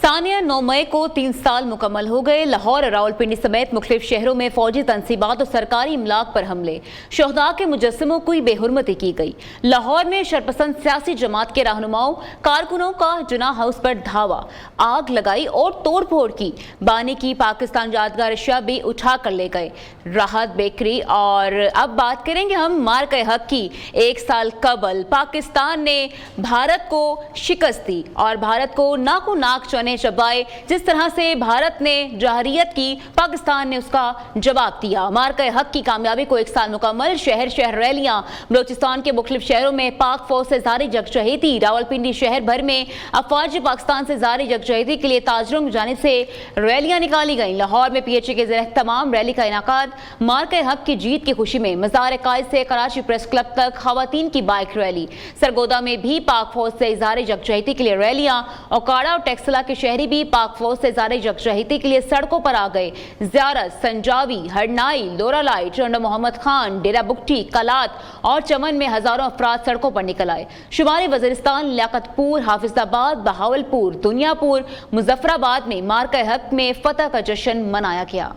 सानिया 9 मई को 3 साल मुकम्मल हो गए। लाहौर और रावलपिंडी समेत मुख्तलिफ शहरों में फौजी तनसीबात और सरकारी इमलाक पर हमले, शहदा के मुजस्समों की बेहुरमती की गई। लाहौर में शरपसंद सियासी जमात के रहनुमाओं कारकुनों का जिना हाउस पर धावा, आग लगाई और तोड़ फोड़ की। बानी की पाकिस्तान यादगार अशिया भी उठा कर ले गए। राहत बेकरी। और अब बात करेंगे हम मार्के हक की। 1 साल कबल पाकिस्तान ने भारत को शिकस्त दी और भारत को नाको नाक चने चबाए। जिस तरह से भारत ने जहरियत की, पाकिस्तान ने उसका जवाब दिया। मार्के हक की कामयाबी को 1 साल मुकम्मल। शहर शहर रैलियां, बलोचिस्तान के मुख्तलिफ शहरों में पाक फौज से जारी यकजहती। रावलपिंडी शहर भर में अफवाज पाकिस्तान से जारी यकजहती के लिए ताजरों की जानिब से रैलियां निकाली गई। लाहौर में PHA के ज़ेर तमाम रैली का इनाकाद। मार्के हक की जीत की खुशी में मज़ार कायद से कराची प्रेस क्लब तक खवातीन की बाइक रैली। सरगोदा में भी पाक फौज से इज़हार यकजहती के लिए रैलियां। ओकाड़ा और टेक्सला के शहरी भी पाक फौज से इज़हार यकजहती के लिए सड़कों पर आ गए। ज़ियारत, संजावी, हरनाई, लोरालाई, चंडो मोहम्मद खान, डेरा बुगटी, कलात और चमन में हजारों अफराद सड़कों पर निकल आए। शुमारी वज़ीरिस्तान, लियाकतपुर, हाफिजाबाद, बहावलपुर, दुनियापुर, मुजफ्फराबाद में मार्के हक में फतह का जश्न मनाया गया।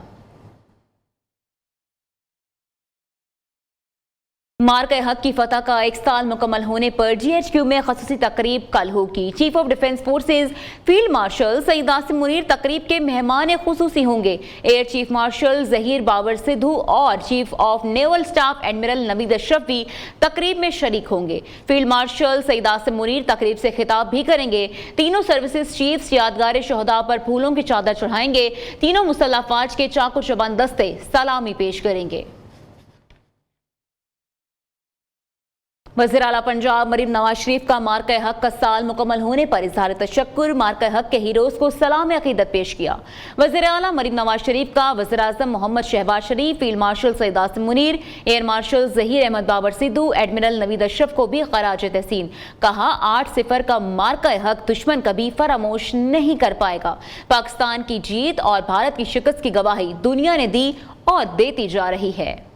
मार्के हक की फतह का 1 साल मुकम्मल होने पर GHQ में खसूसी तकरीब कल होगी। Chief of defence forces field marshal Saeed Asim Munir तकरीब के मेहमान खुसूसी होंगे। Air chief marshal Zaheer Babar Sidhu और chief of naval staff admiral Naveed Ashraf भी तकरीब में शरीक होंगे। फील्ड मार्शल सईद आसिम मुनीर तकरीब से खिताब भी करेंगे। तीनों सर्विसेज चीफ्स यादगार शहदा पर फूलों की चादर चढ़ाएंगे। तीनों मुसल्लह अफवाज के चाकू चबान दस्ते सलामी पेश करेंगे। वज़ीर आला पंजाब मरीम नवाज शरीफ का मार्के हक का साल मुकम्मल होने पर इज़हार तशक्कुर, मार्के हक के हीरोज़ को सलाम अक़ीदत पेश किया। वज़ीर आला मरीम नवाज शरीफ का वज़ीर आज़म Mohammad Shahbaz Sharif, field marshal Saeed Asim Munir, air marshal Zaheer Ahmed Babar Sidhu, admiral Naveed Ashraf को भी ख़राज तहसीन। कहा 8-0 का मार्के हक दुश्मन कभी फरामोश नहीं कर पाएगा। पाकिस्तान की जीत और भारत की शिकस्त की गवाही दुनिया ने दी और देती जा रही है।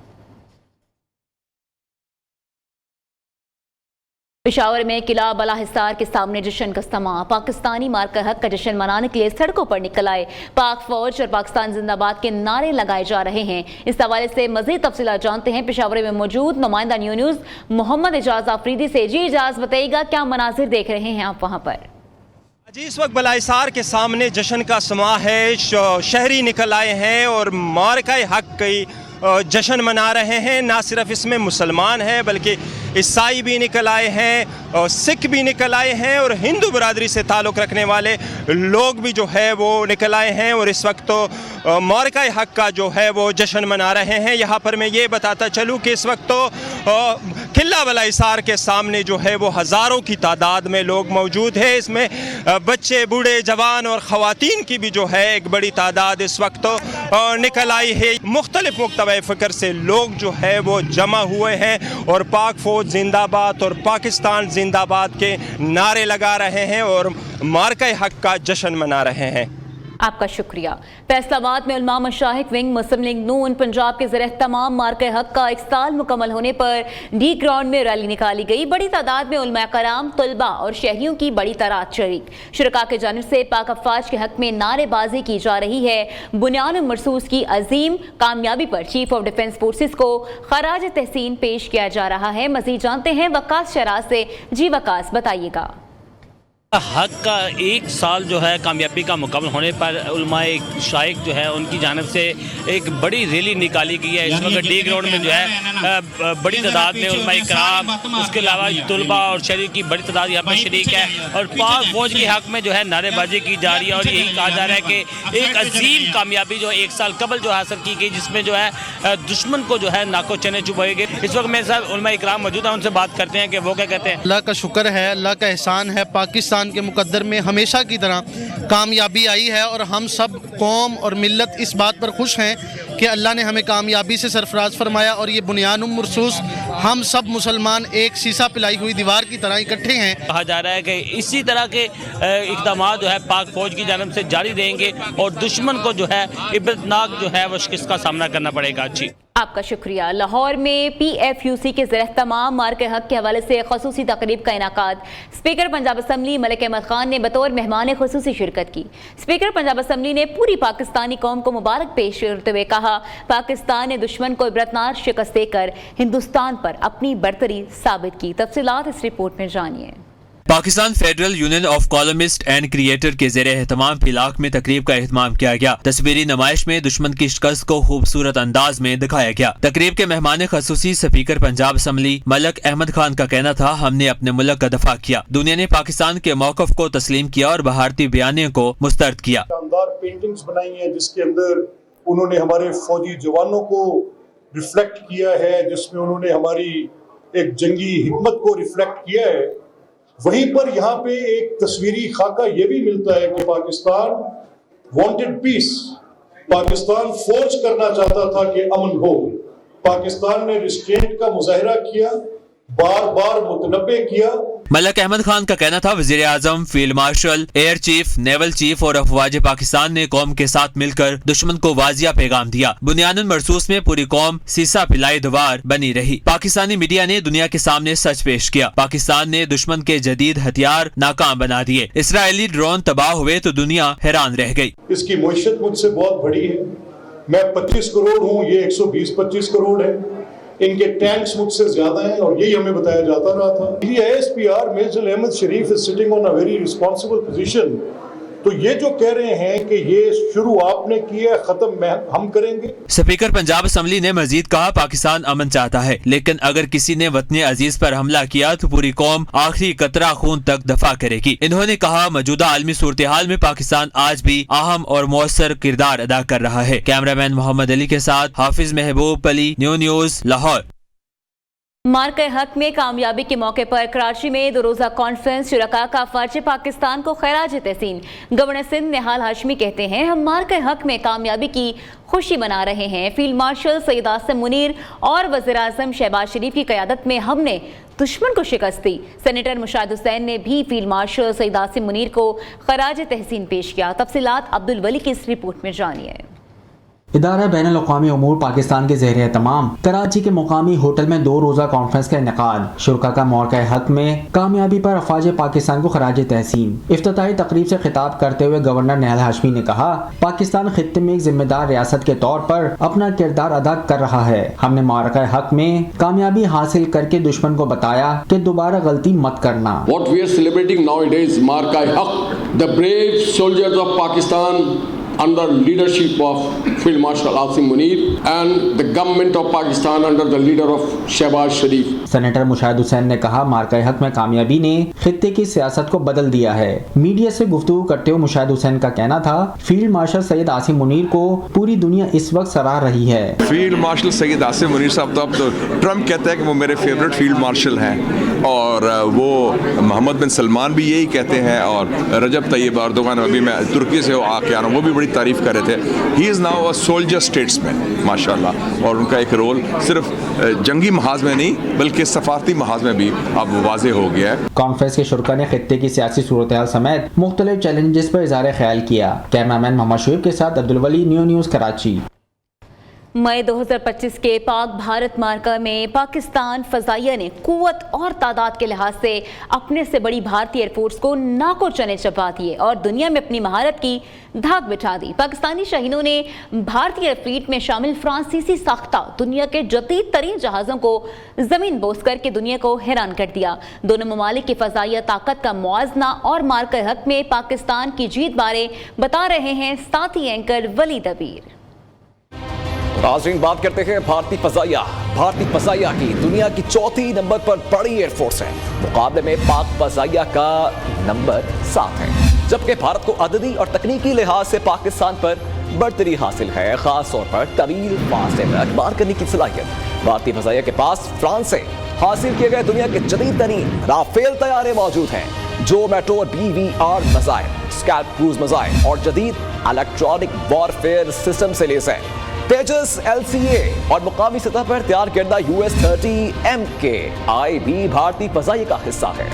पेशावर में किला बला हिसार के सामने जश्न का समा। पाकिस्तानी मार्के हक का जश्न मनाने के लिए सड़कों पर निकल आए। पाक फौज और पाकिस्तान जिंदाबाद के नारे लगाए जा रहे हैं। इस हवाले से मजीद तफसीलात जानते हैं पेशावर में मौजूद नुमाइंदा न्यूज़ मोहम्मद एजाज आफरीदी से। जी एजाज, बताइएगा क्या मनाजिर देख रहे हैं आप वहाँ पर? जी, इस वक्त बलाहिसार के सामने जश्न का समा है। शहरी निकल आए हैं और मार्के हक की जश्न मना रहे हैं। ना सिर्फ इसमें मुसलमान हैं बल्कि ईसाई भी निकल आए हैं और सिख भी निकल आए हैं और हिंदू बरादरी से ताल्लुक़ रखने वाले लोग भी जो है वो निकल आए हैं और इस वक्त तो मार्के हक का जो है वो जश्न मना रहे हैं। यहाँ पर मैं ये बताता चलूँ कि इस वक्त तो किला बलाहिसार के सामने जो है वो हज़ारों की तादाद में लोग मौजूद है। इसमें बच्चे, बूढ़े, जवान और ख़वातीन की भी जो है एक बड़ी तादाद इस वक्त तो निकल आई है। मुख्तलिफ मुक्तबे फ़िक्र से लोग जो है वो जमा हुए हैं और पाक फौज जिंदाबाद और पाकिस्तान जिंदाबाद के नारे लगा रहे हैं और मार्के हक का जश्न मना रहे हैं। आपका शुक्रिया। फैसलाबाद में उलमा मशाइख विंग मुस्लिम लीग नून पंजाब के ज़रिए तमाम मार्के हक का 1 साल मुकम्मल होने पर डी ग्राउंड में रैली निकाली गई। बड़ी तादाद में उलमा कराम, तलबा और शहरियों की बड़ी तादाद शरीक। शुरका के जानिब से पाक अफवाज के हक में नारेबाजी की जा रही है। बुनियाद मरसूस की अजीम कामयाबी पर चीफ ऑफ डिफेंस फोर्सेज को खराज तहसीन पेश किया जा रहा है। मज़ीद जानते हैं वकास शराज से। जी वकास, बताइएगा। हक का 1 साल जो है कामयाबी का मुकम्मल होने पर उलमाए शाइख जो है उनकी जानिब से एक बड़ी रैली निकाली गई है। इस वक्त डी ग्राउंड में जो है बड़ी तादाद में उलमाए कराम, उसके अलावा तलबा और शहरी की बड़ी तादाद यहाँ पर शरीक है और पाक फौज के हक में जो है नारेबाजी की जा रही है और यही कहा जा रहा है कि एक अजीम कामयाबी जो 1 साल कबल जो हासिल की गई, जिसमें जो है दुश्मन को जो है नाको चने चुभाए गए। इस वक्त मेरे साथ उलमाए कराम मौजूद है, उनसे बात करते हैं कि वो क्या कहते हैं। अल्लाह का शुक्र है, अल्लाह का एहसान है, पाकिस्तान के मुकद्दर में हमेशा की तरह कामयाबी आई है और हम सब कौम और मिल्लत इस बात पर खुश हैं कि अल्लाह ने हमें कामयाबी से सरफराज फरमाया और ये बुनियाद मरसूस हम सब मुसलमान एक शीशा पिलाई हुई दीवार की तरह इकट्ठे हैं। कहा जा रहा है कि इसी तरह के इक़दाम जो है पाक फौज की जानिब से जारी रहेंगे और दुश्मन को जो है इबरतनाक जो है वो शिकस्त का सामना करना पड़ेगा। जी। आपका शुक्रिया। लाहौर में PFUC के ज़ेर-एहतमाम मार्के हक के हवाले से खसूसी तकरीब का इनाकाद। स्पीकर पंजाब असम्बली मलिक अहमद खान ने बतौर मेहमान खसूसी शिरकत की। स्पीकर पंजाब असम्बली ने पूरी पाकिस्तानी कौम को मुबारक पेश करते हुए कहा, पाकिस्तान ने दुश्मन को इबरतनाक शिकस्त देकर हिंदुस्तान पर अपनी बरतरी साबित की। तफसीलात इस रिपोर्ट में जानिए। Pakistan federal union of columnist and creator के ज़ेरे एहतमाम फिलाक में तकरीब का एहतमाम किया गया। तस्वीरी नुमाइश में दुश्मन की शिकस्त को खूबसूरत अंदाज में दिखाया गया। तकरीब के मेहमान खसूसी स्पीकर पंजाब असम्बली मलिक अहमद खान का कहना था, हमने अपने मुल्क का दफा किया, दुनिया ने पाकिस्तान के मौक़िफ़ को तस्लीम किया और भारतीय बयानियों को मुस्तरद किया। शानदार पेंटिंग्स बनाई हैं जिसके अंदर उन्होंने हमारे फौजी जवानों को रिफ्लेक्ट किया है, जिसमें उन्होंने हमारी एक जंगी हिकमत को रिफ्लेक्ट किया है। वहीं पर यहाँ पे एक तस्वीरी खाका ये भी मिलता है कि Pakistan wanted peace, Pakistan force करना चाहता था कि अमन हो। पाकिस्तान ने रिस्ट्रेंट का मुजाहरा किया, बार बार मुतनब्बे किया। मलिक अहमद खान का कहना था, वज़ीर आज़म, field marshal, air chief, naval chief और अफवाज पाकिस्तान ने कौम के साथ मिलकर दुश्मन को वाजिया पैगाम दिया। बुनियादन मरसूस में पूरी कौम सीसा पिलाई दवार बनी रही। पाकिस्तानी मीडिया ने दुनिया के सामने सच पेश किया। पाकिस्तान ने दुश्मन के जदीद हथियार नाकाम बना दिए। इसराइली ड्रोन तबाह हुए तो दुनिया हैरान रह गई। इसकी मुइशत मुझसे बहुत बड़ी है। मैं 25 करोड़ हूँ, ये 120-25 करोड़ है। इनके टैंक्स मुझसे ज्यादा हैं और यही हमें बताया जाता रहा था। ASPR major Ahmad Sharif is sitting on a very responsible position. तो ये जो कह रहे हैं कि ये शुरू आपने किया, खत्म हम करेंगे। स्पीकर पंजाब असम्बली ने मजीद कहा, पाकिस्तान अमन चाहता है, लेकिन अगर किसी ने वतन अजीज पर हमला किया तो पूरी कौम आखिरी कतरा खून तक दफा करेगी। इन्होंने कहा, मौजूदा आलमी सूरत हाल में पाकिस्तान आज भी अहम और मौसर किरदार अदा कर रहा है। कैमरामैन मोहम्मद अली के साथ हाफिज महबूब अली, न्यू न्यूज, लाहौर। मार्के हक में कामयाबी के मौके पर कराची में 2 रोज़ा कॉन्फ्रेंस शुरका का फर्ज पाकिस्तान को खैराज तहसीन। गवर्नर सिंध निहाल हाशमी कहते हैं, हम मार्के हक में कामयाबी की खुशी मना रहे हैं। फील्ड मार्शल सैयद आसिम मुनीर और वज़ीर आज़म शहबाज शरीफ की क़यादत में हमने दुश्मन को शिकस्त दी। सेनेटर मुशाहिद हुसैन ने भी फील्ड मार्शल सैयद आसिम मुनीर को खराज तहसीन पेश किया। तफसीलात अब्दुल वली की इस रिपोर्ट में जानिए। इदारा बैनुल अक़वामी उमूर पाकिस्तान के ज़ेर एहतमाम कराची के मुकामी होटल में 2 रोज़ा कॉन्फ्रेंस का इनेकाद। शुरका का मौक़े हक में कामयाबी पर अफ़वाज पाकिस्तान को खराज तहसीन। इफ्तिताही तकरीब से खिताब करते हुए गवर्नर निहाल हाशमी ने कहा, पाकिस्तान खित्ते में एक जिम्मेदार रियासत के तौर पर अपना किरदार अदा कर रहा है। हमने मौक़े हक में कामयाबी हासिल करके दुश्मन को बताया कि दोबारा गलती मत करना। What we are celebrating nowadays, Marka Haq, the brave soldiers of Pakistan under leadership of Field Marshal Asim Munir and the government of Pakistan under the leader of Shehbaz Sharif. Senator Mushahid Hussain ने कहा, मार्का हक में कामयाबी ने खित्ते की सियासत को बदल दिया है। मीडिया से गुफ्तगू करते हुए मुशाहिद हुसैन का कहना था, फील्ड मार्शल सैयद आसिम मुनीर को पूरी दुनिया इस वक्त सराह रही है। फील्ड मार्शल सैयद आसिम मुनीर साहब तो अब तो ट्रम्प कहता है कि वो मेरे फेवरेट फील्ड मार्शल हैं, और वो मोहम्मद बिन सलमान भी यही कहते हैं, और रजब तैयब एर्दोगान, अभी मैं तुर्की से आके आ रहा हूँ, वो भी बड़ी तारीफ कर रहे थे। He is now a soldier statesman माशाल्लाह, और उनका एक रोल सिर्फ जंगी महाज में नहीं बल्कि सफारती महाज में भी अब वाज़े हो गया है। कॉन्फ्रेंस के शुरका ने खित्ते की सियासी सूरत हाल समेत मुख्तलिफ चैलेंजेस पर इज़हार ख्याल किया। कैमरामैन मोहम्मद शुएब के साथ अब्दुल वली, न्यू न्यूज़, कराची। मई 2025 के पाक भारत मार्का में पाकिस्तान फ़ज़ाइया ने कुव्वत और तादाद के लिहाज से अपने से बड़ी भारतीय एयरफोर्स को नाको चने चबा दिए और दुनिया में अपनी महारत की धाक बिठा दी। पाकिस्तानी शाहीनों ने भारतीय फ्लीट में शामिल फ्रांसीसी साख्ता दुनिया के जदीद तरीन जहाज़ों को ज़मीन बोस करके दुनिया को हैरान कर दिया। दोनों ममालिक की फ़ज़ाइया ताकत का मुआवजना और मार्का हक में पाकिस्तान की जीत बारे बता रहे हैं साथी एंकर वली दबीर। नाज़रीन, बात करते हैं भारतीय फ़ज़ाइया की दुनिया की 4थी नंबर पर बड़ी एयरफोर्स है। मुकाबले में पाक फ़ज़ाइया का नंबर 7 है, जबकि भारत को अददी और तकनीकी लिहाज से पाकिस्तान पर बढ़तरी हासिल है, खास तौर पर तवील फासले में मार करने की सलाहियत। भारतीय फ़ज़ाइया के पास फ्रांस से हासिल किए गए दुनिया के जदीद तरीन राफेल तैयारे मौजूद हैं, जो metro BVR missile, scalp cruise missile और जदीद इलेक्ट्रॉनिक वॉरफेयर सिस्टम से लैस है। तेजस LCA और मुकामी सतह पर तैयार करदा US-30 MKI भी भारतीय फ़ज़ाइया का हिस्सा है।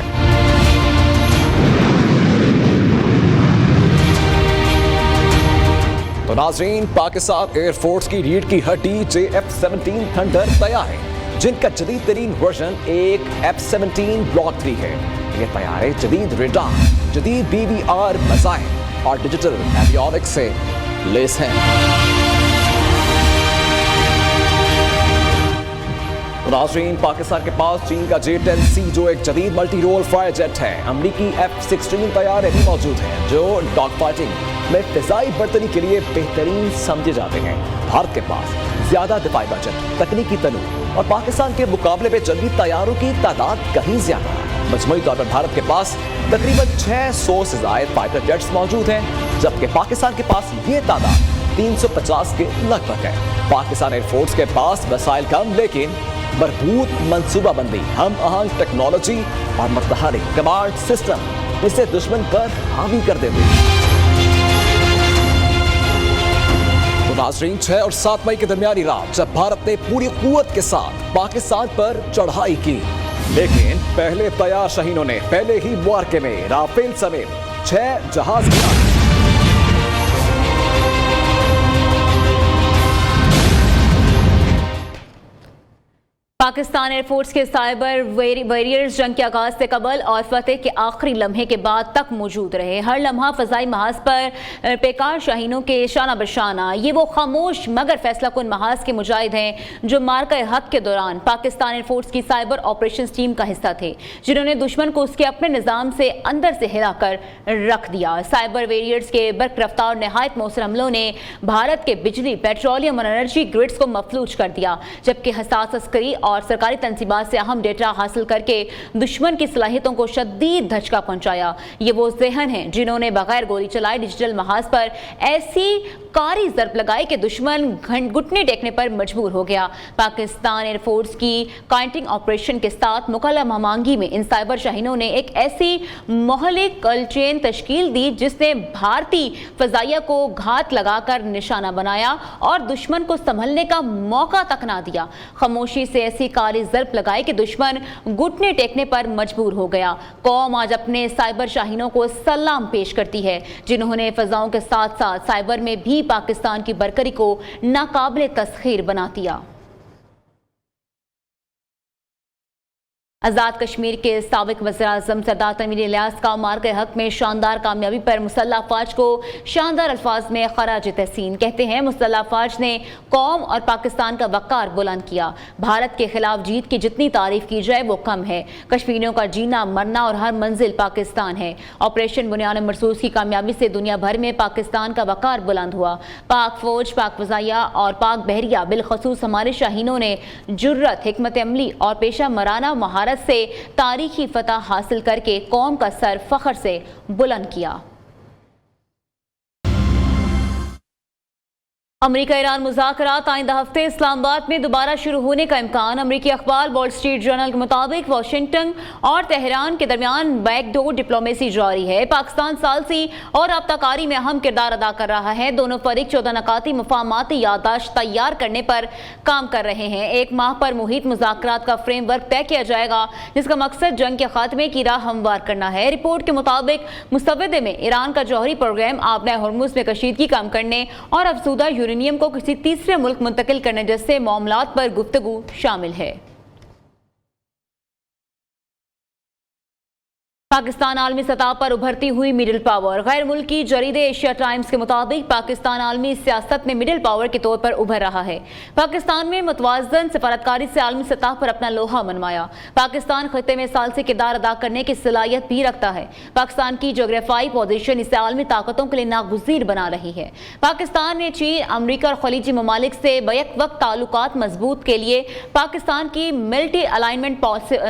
तो नाज़रीन, पाकिस्तान एयरफोर्स की रीढ़ की हड्डी JF-17 थंडर तैयार है, जिनका जदीद तरीन वर्जन एक F-17 Block 3 है। ये तैयारे जदीद रेडार, जदीद BVR मिसाइल और डिजिटल एवियोनिक्स से लेस हैं। नाज़रीन, पाकिस्तान के पास चीन का J-10C जो एक जदीद मल्टी रोल फायर जेट है, अमरीकी F-16 तैयारे भी मौजूद हैं जो डॉग फाइटिंग में फिजाई बर्तरी के लिए बेहतरीन समझे जाते हैं। भारत के पास ज्यादा दिफाई बजट, तकनीकी तनूर और पाकिस्तान के मुकाबले में जंगी तैयारों की तादाद कहीं ज्यादा है। मजमूई तौर पर भारत के पास तकरीबन 600 से ज्यादा फाइटर जेट्स मौजूद हैं, जबकि पाकिस्तान के पास ये तादाद 350 के लगभग है। पाकिस्तान एयरफोर्स के पास वसाइल कम लेकिन भरपूर मंसूबाबंदी, हम आहंग टेक्नोलॉजी और मुतहरिक कमांड सिस्टम इसे दुश्मन पर हावी कर देते हैं। तो नाज़रीन, 6 और 7 मई के दरमियानी रात जब भारत ने पूरी कुव्वत के साथ पाकिस्तान पर चढ़ाई की, लेकिन पहले तैयार शाहीनों ने पहले ही मुआरके में राफेल समेत 6 जहाज गिरा। पाकिस्तान एयरफोर्स के साइबर वॉरियर्स जंग के आगाज से कबल और फतेह के आखिरी लम्हे के बाद तक मौजूद रहे। हर लम्हा फजाई महाज पर पेकार शाहीनों के शाना बशाना। ये वो खामोश मगर फैसला कुन महाज के मुजाहिद हैं जो मार्का हक के दौरान पाकिस्तान एयरफोर्स की साइबर ऑपरेशंस टीम का हिस्सा थे, जिन्होंने दुश्मन को उसके अपने निज़ाम से अंदर से हिलाकर रख दिया। साइबर वॉरियर्स के बर्क रफ्तार नहायत मौसर हमलों ने भारत के बिजली, पेट्रोलियम और एनर्जी ग्रिड्स को मफलूज कर दिया, जबकि हसास अस्करी और सरकारी तंसीबात से अहम डेटा हासिल करके दुश्मन की सलाहियतों को शदीद धचका पहुंचाया। ये वो ज़हन हैं जिन्होंने बगैर गोली चलाए डिजिटल महाज पर ऐसी कारी ज़रब लगाई कि दुश्मन घुटने टेकने पर मजबूर हो गया। पाकिस्तान एयरफोर्स की काउंटिंग ऑपरेशन के साथ मुकल्ला महमांगी में इन साइबर शाहीनों ने एक ऐसी मोहलिक चेन तश्कील दी जिसने भारतीय फजाइया को घात लगाकर निशाना बनाया और दुश्मन को संभलने का मौका तक ना दिया। खामोशी से ऐसी कारी ज़रब लगाई कि दुश्मन घुटने टेकने पर मजबूर हो गया। कौम आज अपने साइबर शाहीनों को सलाम पेश करती है, जिन्होंने फजाओं के साथ साथ साइबर में भी पाकिस्तान की बरकरी को नाकाबिले तस्खीर बना दिया। आज़ाद कश्मीर के साबिक वज़ीर-ए-आज़म सरदार तनवीर इलियास का मार्के हक में शानदार कामयाबी पर मुसल्लह अफ़वाज को शानदार अल्फाज में खराज तहसीन। कहते हैं मुसल्लह अफ़वाज ने कौम और पाकिस्तान का वक़ार बुलंद किया। भारत के खिलाफ जीत की जितनी तारीफ की जाए वो कम है। कश्मीरियों का जीना मरना और हर मंजिल पाकिस्तान है। ऑपरेशन बुनियान मरसूस की कामयाबी से दुनिया भर में पाकिस्तान का वक़ार बुलंद हुआ। पाक फौज, पाक वज़ाया और पाक बहरिया बिलखसूस हमारे शाहीनों ने जुर्रत, हिकमत अमली और पेशा मराना महारत से तारीखी फतह हासिल करके कौम का सर फख्र से बुलंद किया। अमेरिका ईरान मुज़ाकरात आइंदा हफ्ते इस्लामाबाद में दोबारा शुरू होने का इम्कान। अमेरिकी अखबार वॉल स्ट्रीट जर्नल के मुताबिक वाशिंगटन और तेहरान के दरमियान बैकडोर डिप्लोमेसी जारी है। पाकिस्तान सालसी और राब्ताकारी में अहम किरदार अदा कर रहा है। दोनों फरीक 14 नकाती मफाहमाती याददाश्त तैयार करने पर काम कर रहे हैं। 1 माह पर मुहित मुज़ाकरात का फ्रेमवर्क तय किया जाएगा, जिसका मकसद जंग के खात्मे की राह हमवार करना है। रिपोर्ट के मुताबिक मुसव्वदे में ईरान का जौहरी प्रोग्राम आबना हॉर्मुज़ में कशीदगी कम करने और अफजूदा यूरेनियम को किसी तीसरे मुल्क मुंतकिल करने जैसे मामलात पर गुफ्तगू शामिल है। पाकिस्तान आलमी सतह पर उभरती हुई मिडिल पावर। गैर मुल्की जरीदे एशिया टाइम्स के मुताबिक पाकिस्तान आलमी सियासत में मिडिल पावर के तौर पर उभर रहा है। पाकिस्तान में मुतवाज़न सफारतकारी से आलमी सतह पर अपना लोहा मनवाया। पाकिस्तान खिते में सालसी किरदार अदा करने की सलाहियत भी रखता है। पाकिस्तान की जोग्राफियाई पोजीशन इसे आलमी ताकतों के लिए नागुज़ीर बना रही है। पाकिस्तान ने चीन, अमरीका और खलीजी ममालिक से बैक वक्त ताल्लुकात मजबूत के लिए पाकिस्तान की मल्टी अलाइनमेंट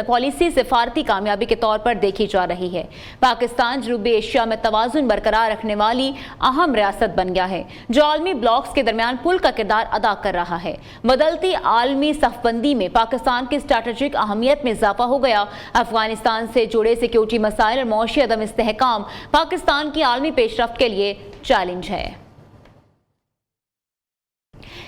पॉलिसी सिफारती कामयाबी के तौर पर देखी जा रही है। पाकिस्तान जनूबी एशिया में तवाज़ुन बरकरार रखने वाली अहम रियासत बन गया है, जो आलमी ब्लॉक्स के दरमियान पुल का किरदार अदा कर रहा है। बदलती आलमी सफबंदी में पाकिस्तान की स्ट्रैटेजिक अहमियत में इजाफा हो गया। अफगानिस्तान से जुड़े सिक्योरिटी मसाइल और मौशी अदम इस्तेहकाम पाकिस्तान की आलमी पेशरफ्त के लिए चैलेंज है।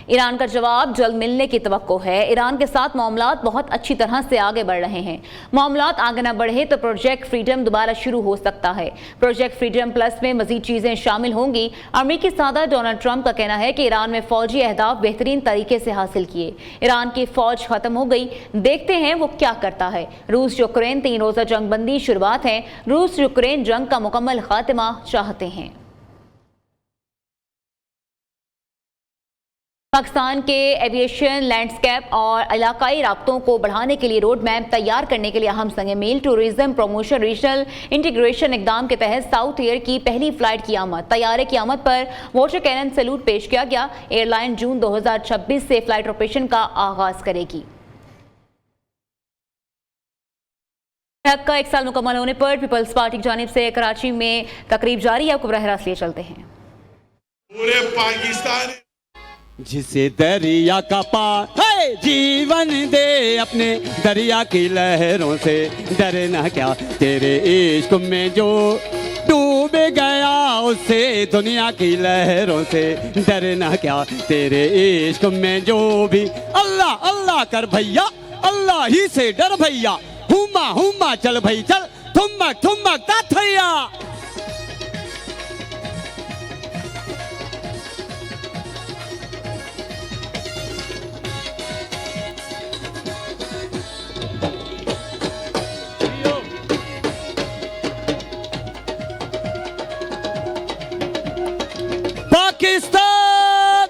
ईरान का जवाब जल्द मिलने की तवक्को है। ईरान के साथ मामलात बहुत अच्छी तरह से आगे बढ़ रहे हैं। मामलात आगे न बढ़े तो प्रोजेक्ट फ्रीडम दोबारा शुरू हो सकता है। प्रोजेक्ट फ्रीडम प्लस में मजीद चीजें शामिल होंगी। अमेरिकी सदर डोनाल्ड ट्रंप का कहना है कि ईरान में फौजी अहदाफ बेहतरीन तरीके से हासिल किए। ईरान की फौज खत्म हो गई, देखते हैं वो क्या करता है। रूस यूक्रेन 3 रोजा जंग बंदी शुरुआत है। रूस यूक्रेन जंग का मुकम्मल खात्मा चाहते हैं। पाकिस्तान के एविएशन, लैंडस्केप और इलाकाई राब्तों को बढ़ाने के लिए रोड मैप तैयार करने के लिए अहम संग मील टूरिज्म प्रमोशन रीजनल इंटीग्रेशन इकदाम के तहत साउथ एयर की पहली फ्लाइट की आमद। तैयारे की आमद पर वाटर कैनन सैल्यूट पेश किया गया। एयरलाइन जून 2026 से फ्लाइट ऑपरेशन का आगाज करेगी। हक का 1 साल मुकम्मल होने पर पीपल्स पार्टी की जानिब से कराची में तकरीब जारी है। आपको बरह रास्त लिए चलते हैं। पूरे पाकिस्तान जिसे दरिया का पार है जीवन दे, अपने दरिया की लहरों से डरना क्या, तेरे इश्क में जो डूब गया उससे दुनिया की लहरों से डरना क्या, तेरे इश्क में जो भी अल्लाह अल्लाह कर भैया, अल्लाह ही से डर भैया, हुमा हुमा चल भई चल, ठुमक ठुमक ता थैया। पाकिस्तान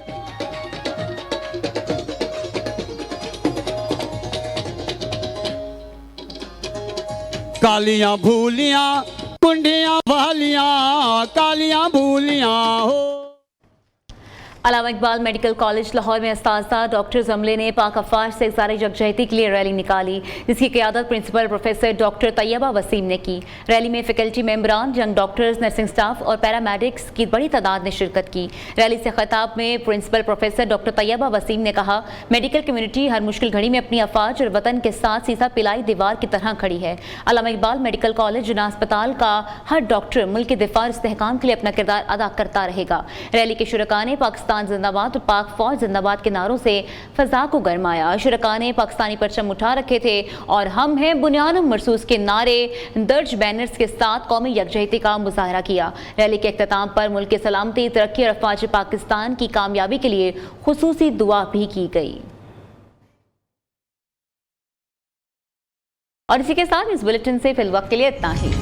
कालियां भूलियां कुंडियां वालियां, कालियां भूलियां हो। अल्लामा इकबाल मेडिकल कॉलेज लाहौर में उस्ताद डॉक्टर अमले ने पाक अफवाज से इज़हार यकजहती के लिए रैली निकाली, जिसकी क़यादत principal professor doctor Tayyaba Waseem ने की। रैली में फैकल्टी मेंबरान, यंग डॉक्टर्स, नर्सिंग स्टाफ और पैरामेडिक्स की बड़ी तादाद ने शिरकत की। रैली से खिताब में principal professor doctor Tayyaba Waseem ने कहा, मेडिकल कम्यूनिटी हर मुश्किल घड़ी में अपनी अफवाज और वतन के साथ सीसा पिलाई दीवार की तरह खड़ी है। अल्लामा इकबाल मेडिकल कॉलेज जना अस्पताल का हर डॉक्टर मुल्क के दिफा और इस्तेहकाम के लिए अपना किरदार अदा करता रहेगा। रैली के शुरका ने पाकिस्तान जिंदाबाद और पाक फौज जिंदाबाद के नारों से फजा को गरमाया। शुरका ने पाकिस्तानी परचम उठा रखे थे और हम हैं बुनियानुम मरसूस के नारे दर्ज बैनर्स के साथ कौमी यकजहती का मुजाहरा किया। रैली के इख्तिताम पर मुल्क की सलामती, तरक्की और अफवाज पाकिस्तान की कामयाबी के लिए खुसूसी दुआ भी की गई। और इसी के साथ इस बुलेटिन से फिल वक्त के लिए इतना ही।